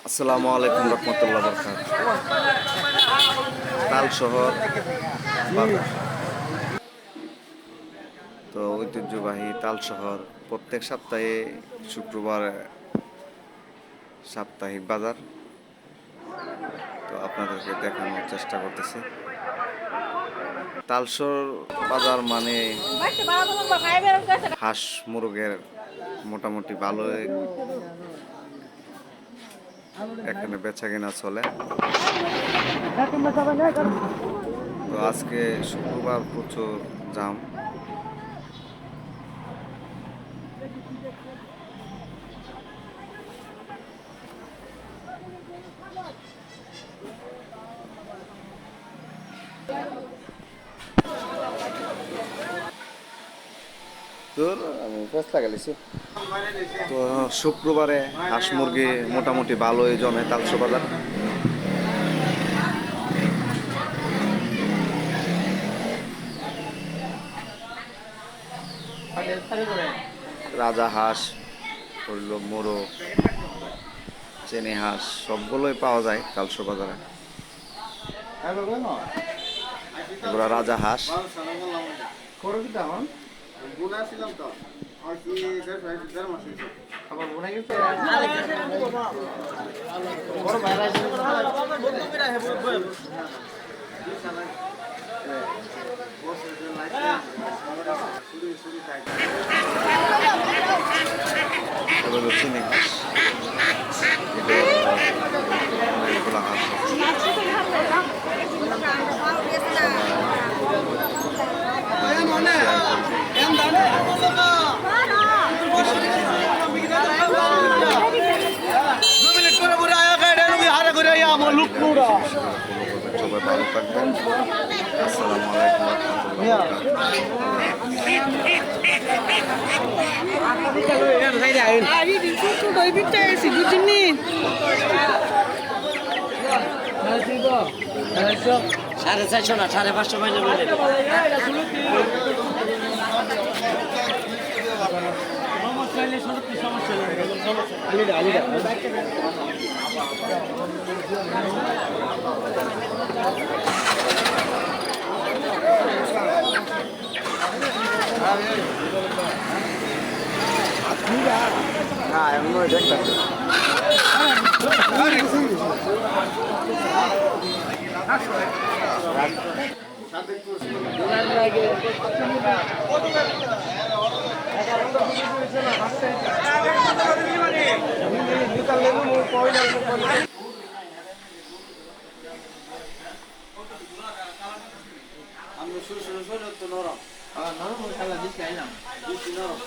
আসসালামু আলাইকুম রহমতুল্লাহ বরকাত। তাল শহর বাজার। তো ঐতিহ্যবাহী তাল শহর প্রত্যেক সপ্তাহে শুক্রবার সাপ্তাহিক বাজার। তো আপনাদেরকে দেখানোর চেষ্টা করতেছি। তালশহর বাজার মানে হাঁস মুরগের মোটামুটি ভালোই এখানে বেচা কেনা চলে। তো আজকে শুক্রবার প্রচুর জাম। তোর আমি ফেস লাগাইছি। তো শুক্রবারে হাঁস মুরগি মোটামুটি ভালোই জমে তালশো বাজার। রাজা হাঁস হইল, মোরগ, চেনে হাঁস সবগুলোই পাওয়া যায় তালশো বাজারে। এগুলো রাজা হাঁস। চিনি হাঁস, এগুলো হাঁস সবাই ভালো থাকবেন। আসসালামু আলাইকুম সাড়ে 400 না 550 পাইলে বলে হ্যাঁ এমন দেখতে আমি শুরু শুরু শুরু তো নরম নরম খেলা দিচ্ছি আইলাম নরম